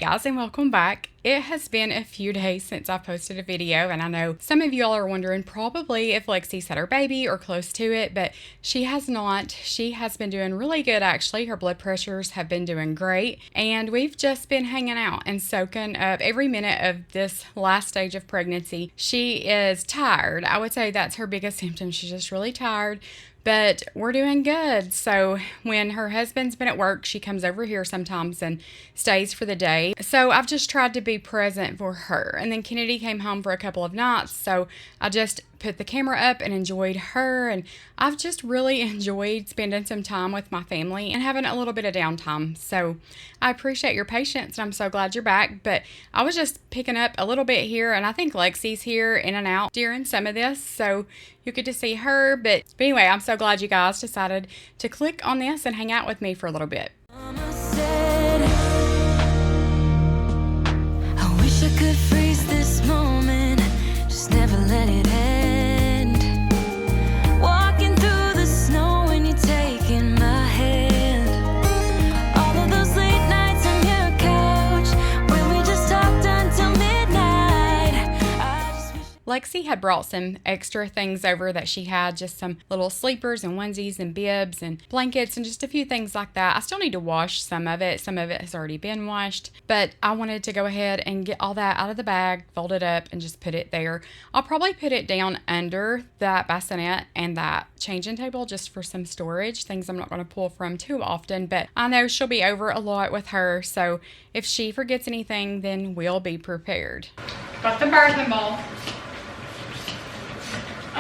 Hey guys, and welcome back. It has been a few days since I posted a video, and I know some of y'all are wondering probably if Lexi's had her baby or close to it, but she has not. She has been doing really good actually. Her blood pressures have been doing great, and we've just been hanging out and soaking up every minute of this last stage of pregnancy. She is tired. I would say that's her biggest symptom. She's just really tired. But we're doing good. So when her husband's been at work, she comes over here sometimes and stays for the day. So I've just tried to be present for her. And then Kennedy came home for a couple of nights. So I just put the camera up and enjoyed her. And I've just really enjoyed spending some time with my family and having a little bit of downtime. So I appreciate your patience, and I'm so glad you're back. But I was just picking up a little bit here, and I think Lexi's here in and out during some of this. So you get to see her. But anyway, I'm so glad you guys decided to click on this and hang out with me for a little bit. Mama said, I wish I could freeze this moment, just never let it end. Walking through the snow when you're taking my hand. All of those late nights on your couch when we just talked until midnight. Lexi had brought some extra things over that she had, just some little sleepers and onesies and bibs and blankets and just a few things like that. I still need to wash some of it. Some of it has already been washed, but I wanted to go ahead and get all that out of the bag, fold it up, and just put it there. I'll probably put it down under that bassinet and that changing table just for some storage, things I'm not going to pull from too often, but I know she'll be over a lot with her, so if she forgets anything, then we'll be prepared. Got the birthing ball.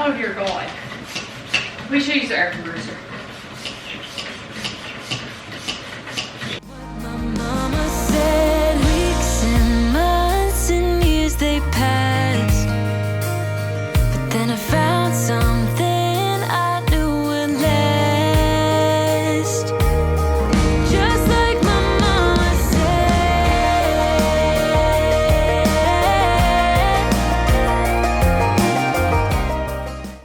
Oh dear God. We should use the air compressor. My mama said weeks and months and years they passed, but then I found something I knew would last. Just like my mama said.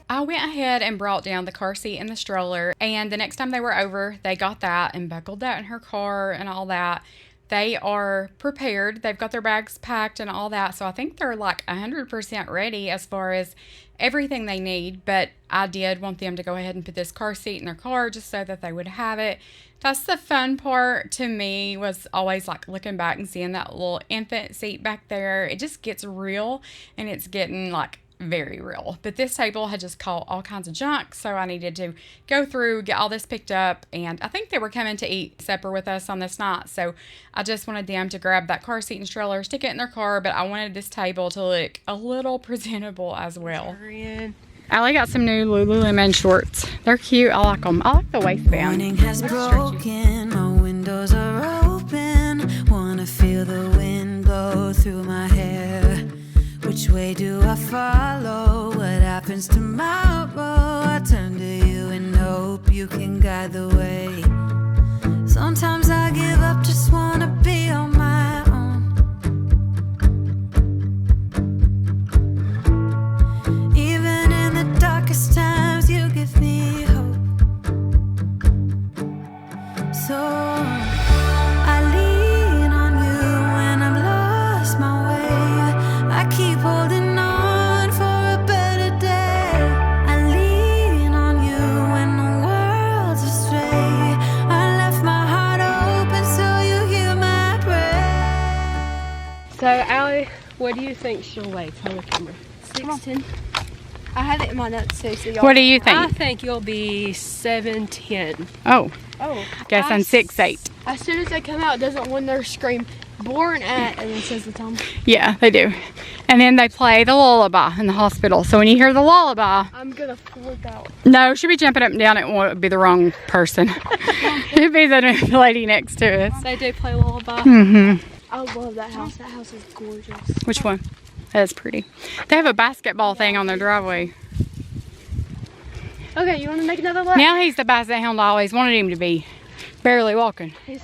I went ahead and brought down the car seat and the stroller, and the next time they were over, they got that and buckled that in her car and all that. They are prepared. They've got their bags packed and all that, so I think they're like 100% ready as far as everything they need, but I did want them to go ahead and put this car seat in their car just so that they would have it. That's the fun part to me, was always like looking back and seeing that little infant seat back there. It just gets real, and it's getting like very real. But this table had just caught all kinds of junk, so I needed to go through, get all this picked up, and I think they were coming to eat supper with us on this night, so I just wanted them to grab that car seat and stroller, stick it in their car, but I wanted this table to look a little presentable as well. Allie got some new Lululemon shorts. They're cute. I like them. I like the waistband. Morning has broken, my windows are open. Wanna feel the wind blow through my hair. Which way do I follow? What happens tomorrow? I turn to you and hope you can guide the way. Sometimes I give up, just wanna be on my own. Even in the darkest times, you give me hope. So I lean on you when I'm lost my way. I keep holding on for a better day. I lean on you when the world's astray. I left my heart open so you hear my prayer. So, Allie, what do you think she'll weigh? Tell the camera. 6'10". I have it in my notes too, so y'all. What do you think? I think you'll be 7'10". Oh, Oh. guess I'm 6'8". As soon as they come out, doesn't one there scream "born at" and then says the time? Yeah, they do. And then they play the lullaby in the hospital. So when you hear the lullaby, I'm gonna flip out. no, she'll be jumping up and down. It won't be the wrong person. It'll be the lady next to us. They do play lullaby. Mm-hmm. I love that house. That house is gorgeous. Which one? That's pretty. They have a basketball thing on their driveway. Okay, you want to make another lap? Now he's the basset hound I always wanted him to be. Barely walking. I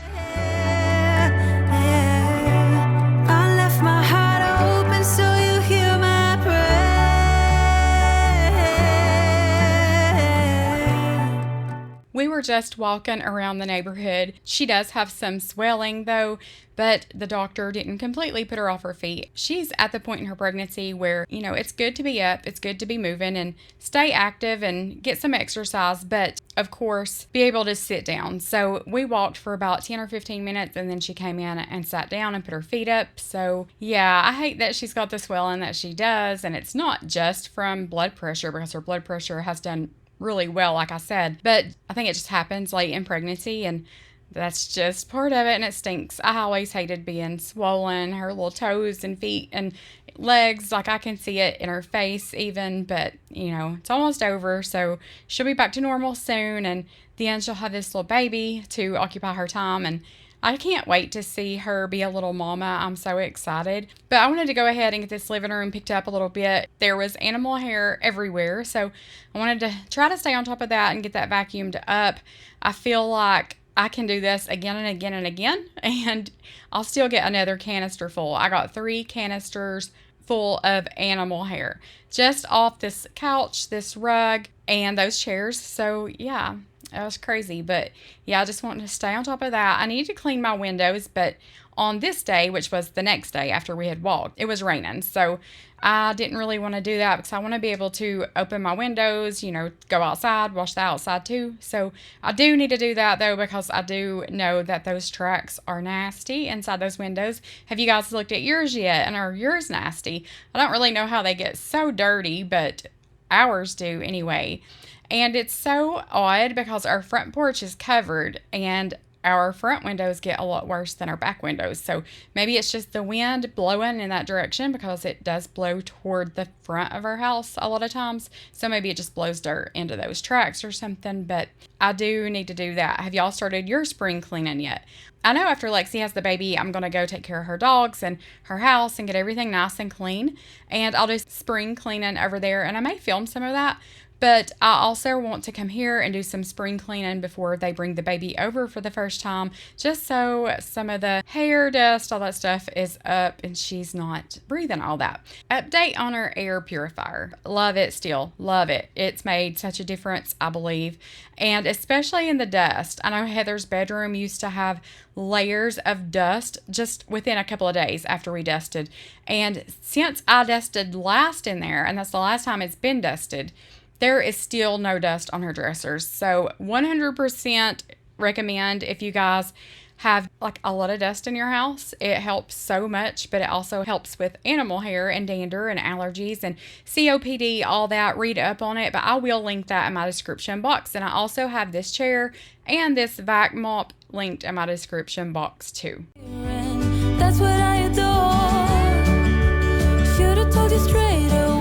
left my heart open so you hear my prayer. We were were just walking around the neighborhood. She does have some swelling though, but the doctor didn't completely put her off her feet. She's at the point in her pregnancy where, it's good to be up, it's good to be moving and stay active and get some exercise, but of course, be able to sit down. So we walked for about 10 or 15 minutes and then she came in and sat down and put her feet up. So yeah, I hate that she's got the swelling that she does, and it's not just from blood pressure because her blood pressure has done really well, like I said, but I think it just happens late in pregnancy, and that's just part of it, and it stinks. I always hated being swollen, her little toes and feet and legs. Like I can see it in her face even, but it's almost over. So she'll be back to normal soon, and then she'll have this little baby to occupy her time, and I can't wait to see her be a little mama. I'm so excited. But I wanted to go ahead and get this living room picked up a little bit. There was animal hair everywhere, so I wanted to try to stay on top of that and get that vacuumed up. I feel like I can do this again and again and again, and I'll still get another canister full. I got 3 canisters full of animal hair just off this couch, this rug, and those chairs. So yeah, that was crazy. But yeah, I just wanted to stay on top of that. I needed to clean my windows, but on this day, which was the next day after we had walked, it was raining. So I didn't really want to do that because I want to be able to open my windows, go outside, wash the outside too. So I do need to do that though, because I do know that those tracks are nasty inside those windows. Have you guys looked at yours yet? And are yours nasty? I don't really know how they get so dirty, but ours do anyway. And it's so odd because our front porch is covered and our front windows get a lot worse than our back windows. So maybe it's just the wind blowing in that direction, because it does blow toward the front of our house a lot of times. So maybe it just blows dirt into those tracks or something, but I do need to do that. Have y'all started your spring cleaning yet? I know after Lexi has the baby, I'm going to go take care of her dogs and her house and get everything nice and clean. And I'll do spring cleaning over there, and I may film some of that. But I also want to come here and do some spring cleaning before they bring the baby over for the first time, just so some of the hair, dust, all that stuff is up and she's not breathing all that. Update on our air purifier. Love it still. Love it. It's made such a difference, I believe. And especially in the dust. I know Heather's bedroom used to have layers of dust just within a couple of days after we dusted. And since I dusted last in there, and that's the last time it's been dusted, there is still no dust on her dressers. So 100% recommend if you guys have like a lot of dust in your house. It helps so much, but it also helps with animal hair and dander and allergies and COPD, all that. Read up on it, but I will link that in my description box. And I also have this chair and this vac mop linked in my description box too. That's what I adore. Should've told you straight away.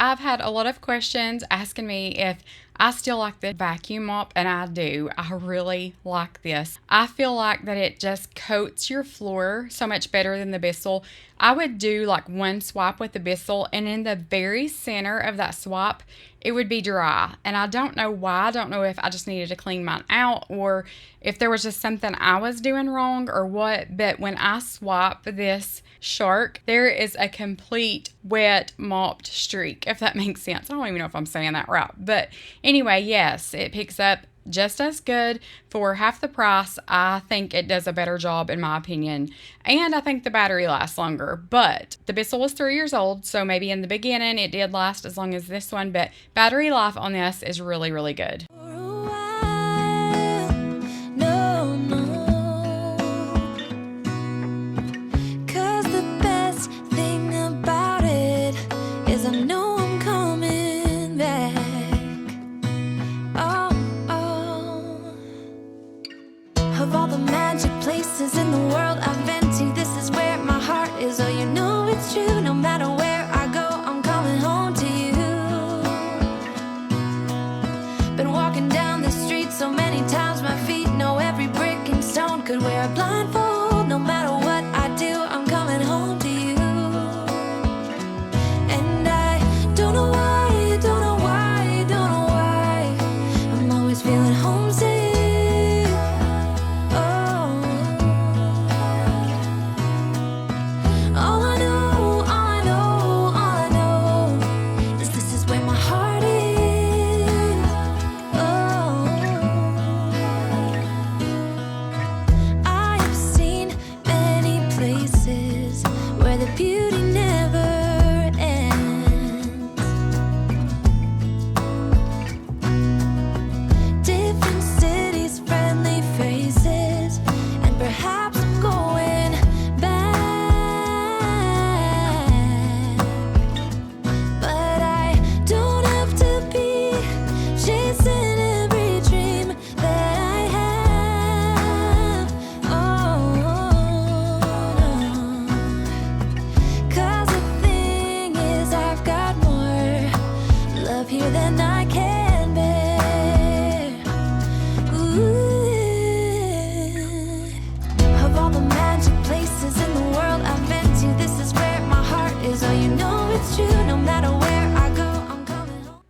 I've had a lot of questions asking me if I still like the vacuum mop, and I do. I really like this. I feel like that it just coats your floor so much better than the Bissell. I would do like one swipe with the Bissell, and in the very center of that swipe, it would be dry. And I don't know why. I don't know if I just needed to clean mine out or if there was just something I was doing wrong or what. But when I swipe this Shark, there is a complete wet mopped streak, if that makes sense. I don't even know if I'm saying that right. But anyway, yes, it picks up just as good for half the price. I think it does a better job in my opinion, and I think the battery lasts longer. But the Bissell was 3 years old, so maybe in the beginning it did last as long as this one, but battery life on this is really, really good. Of all the magic places in the world I've been to, this is where my heart is. Oh, you know it's true. No matter where I go, I'm coming home to you. Been walking down the street so many times, my feet know every brick and stone. Could wear a blindfold. No matter what I do, I'm coming home to you. And I don't know why, don't know why, don't know why I'm always feeling homesick.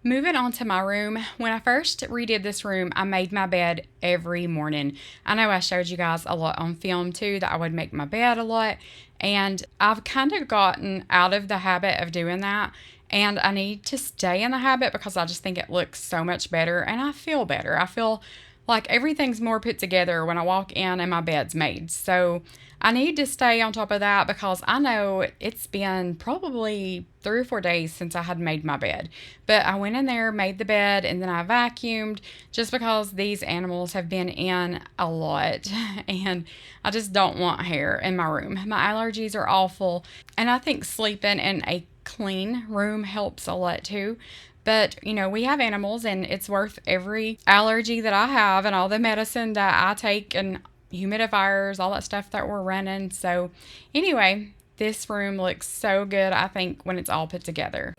Moving on to my room. When I first redid this room, I made my bed every morning. I know I showed you guys a lot on film too that I would make my bed a lot, and I've kind of gotten out of the habit of doing that, and I need to stay in the habit because I just think it looks so much better and I feel better. I feel like everything's more put together when I walk in and my bed's made. So I need to stay on top of that because I know it's been probably 3 or 4 days since I had made my bed. But I went in there, made the bed, and then I vacuumed just because these animals have been in a lot and I just don't want hair in my room. My allergies are awful, and I think sleeping in a clean room helps a lot too. But, you know, we have animals and it's worth every allergy that I have and all the medicine that I take and humidifiers, all that stuff that we're running. So anyway, this room looks so good, I think, when it's all put together.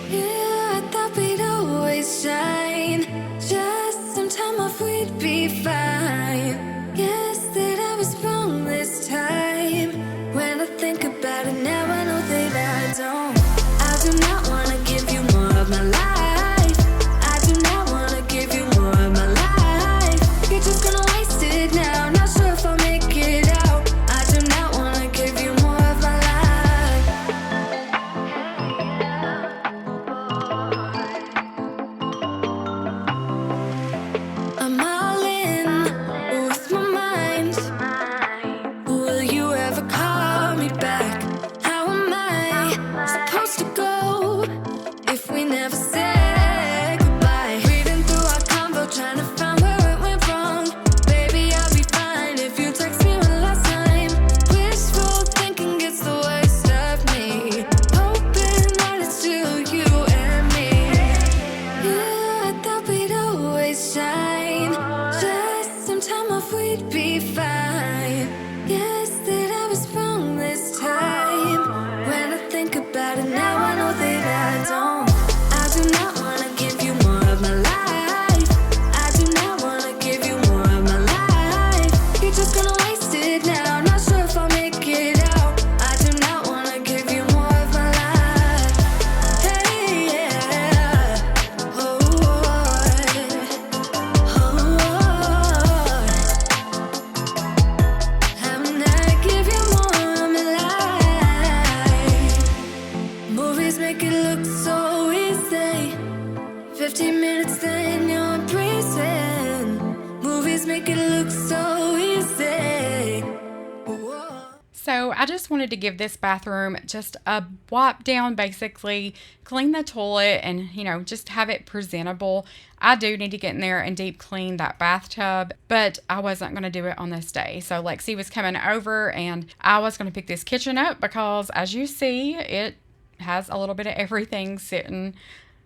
Yeah, I thought we'd always shine. Just some time off, we'd be fine. Guess that I was wrong this time. When I think about it now, I know that I don't. I do not want to give you more of my life. I do not want to give you more of my life. You're just gonna waste it now. Not sure if I'll make it out. I do not want to give you more of my life. I'm all in with my mind. Will you ever call me back? How am I supposed to go if we never said goodbye? Reading through our convo, trying to find where it went wrong. Baby, I'll be fine if you text me one last time. Wishful thinking gets the worst of me. Hoping that it's still you and me. Yeah, I thought we'd always shine. Just some time off, we'd be fine. Guess that I was wrong this time. When I think about it now, I know that I don't. I do not want to give you more of my life. I do not want to give you more of my life. You're just gonna waste it now. Not sure if I'll make it out. I do not want to give you more of my life. Hey, yeah. Oh, I'm not give you more of my life. Movies make it look so easy. 15 minutes, then you're in prison. Movies make it look so easy. Whoa. So I just wanted to give this bathroom just a wipe down, basically clean the toilet and, you know, just have it presentable. I do need to get in there and deep clean that bathtub, but I wasn't going to do it on this day. So Lexi was coming over and I was going to pick this kitchen up because, as you see, it has a little bit of everything sitting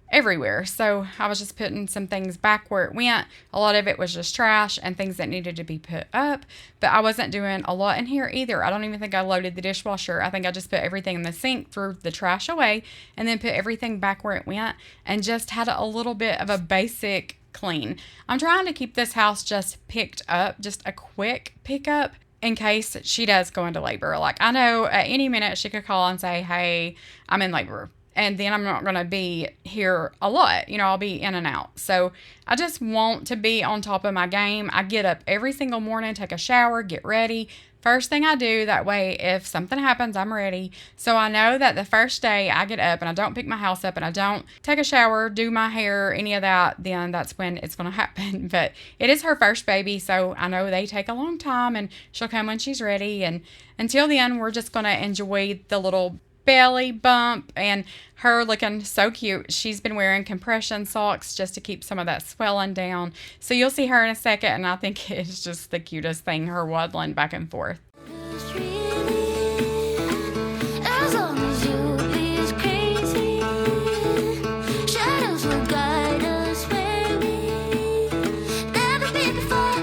everywhere. So I was just putting some things back where it went. A lot of it was just trash and things that needed to be put up, but I wasn't doing a lot in here either. I don't even think I loaded the dishwasher. I think I just put everything in the sink, threw the trash away, and then put everything back where it went and just had a little bit of a basic clean. I'm trying to keep this house just picked up, just a quick pickup in case she does go into labor. Like, I know at any minute she could call and say, hey, I'm in labor. And then I'm not going to be here a lot. You know, I'll be in and out. So I just want to be on top of my game. I get up every single morning, take a shower, get ready. First thing I do, that way if something happens, I'm ready. So I know that the first day I get up and I don't pick my house up and I don't take a shower, do my hair, any of that, then that's when it's going to happen. But it is her first baby, so I know they take a long time, and she'll come when she's ready. And until then, we're just going to enjoy the little belly bump and her looking so cute. She's been wearing compression socks just to keep some of that swelling down. So you'll see her in a second, and I think it's just the cutest thing, her waddling back and forth. As long as you please crazy, shadows will guide us where we never been before.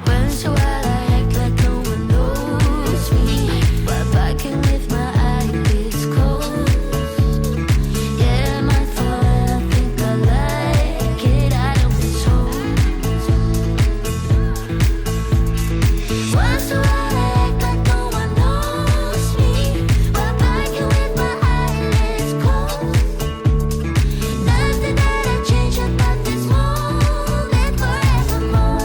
Once a while I act like no one knows me, but backing with my eyelids closed. Yeah, my fault, I think I like it, I don't think so. Once a while I act like no one knows me, but backing with my eyelids closed. Nothing that I change about this moment forevermore.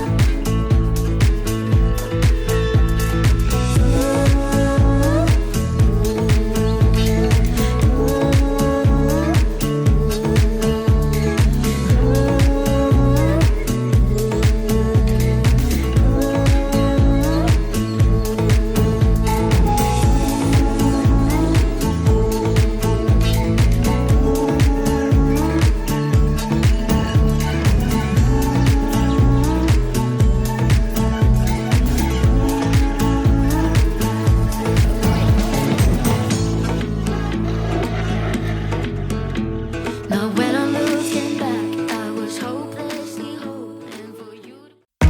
Now when I'm looking back, I was hopelessly hoping for you to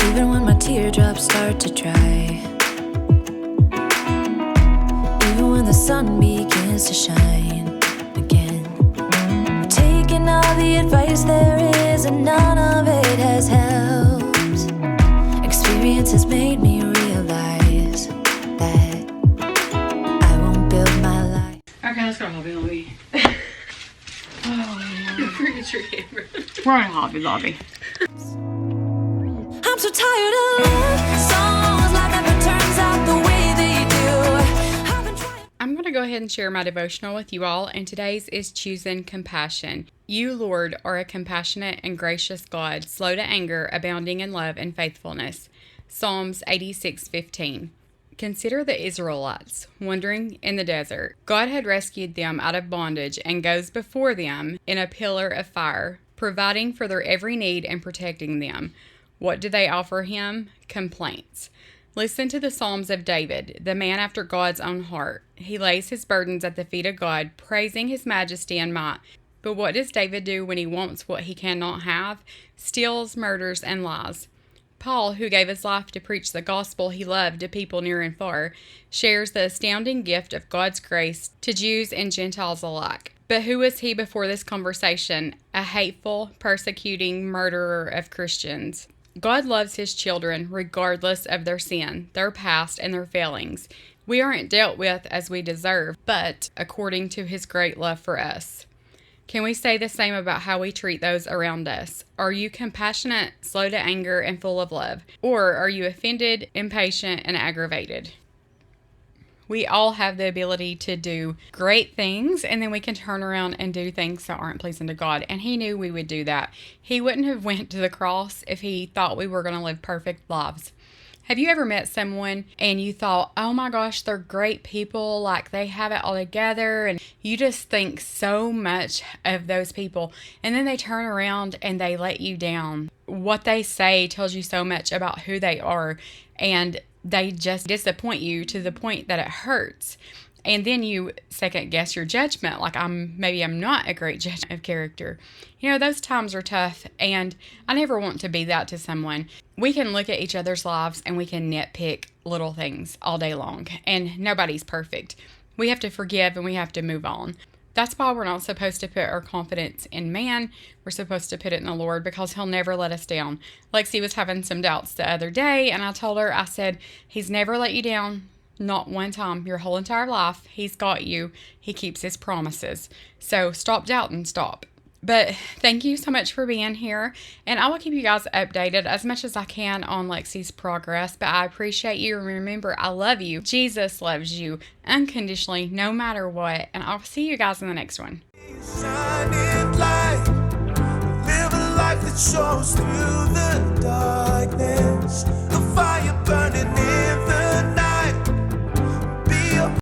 even when my teardrops start to dry, even when the sun begins to shine again, taking all the advice there is and none of it has helped. Experience has made me realize that I won't build my life. Okay, let's go to Hobby Lobby. Where's your camera? We're in Hobby Lobby. I'm so tired of love songs like never turns out the way they do. I've been trying. I'm going to go ahead and share my devotional with you all, and today's is choosing compassion. You, Lord, are a compassionate and gracious God, slow to anger, abounding in love and faithfulness. Psalms 86:15. Consider the Israelites wandering in the desert. God had rescued them out of bondage and goes before them in a pillar of fire, providing for their every need and protecting them. What do they offer him? Complaints. Listen to the Psalms of David, the man after God's own heart. He lays his burdens at the feet of God, praising his majesty and might. But what does David do when he wants what he cannot have? Steals, murders, and lies. Paul, who gave his life to preach the gospel he loved to people near and far, shares the astounding gift of God's grace to Jews and Gentiles alike. But who was he before this conversation? A hateful, persecuting murderer of Christians. God loves his children regardless of their sin, their past, and their failings. We aren't dealt with as we deserve, but according to his great love for us. Can we say the same about how we treat those around us? Are you compassionate, slow to anger, and full of love? Or are you offended, impatient, and aggravated? We all have the ability to do great things, and then we can turn around and do things that aren't pleasing to God. And he knew we would do that. He wouldn't have went to the cross if he thought we were going to live perfect lives. Have you ever met someone and you thought, oh my gosh, they're great people, like they have it all together, and you just think so much of those people, and then they turn around and they let you down? What they say tells you so much about who they are, and they just disappoint you to the point that it hurts. And then you second guess your judgment, like maybe I'm not a great judge of character. You know, those times are tough, and I never want to be that to someone. We can look at each other's lives and we can nitpick little things all day long, and nobody's perfect. We have to forgive and we have to move on. That's why we're not supposed to put our confidence in man. We're supposed to put it in the Lord, because He'll never let us down. Lexi was having some doubts the other day, and I told her, I said, He's never let you down. Not one time, your whole entire life. He's got you. He keeps His promises. So stop doubting, stop. But thank you so much for being here. And I will keep you guys updated as much as I can on Lexi's progress. But I appreciate you. And remember, I love you. Jesus loves you unconditionally, no matter what. And I'll see you guys in the next one. Shining light, live a life that shows through the darkness.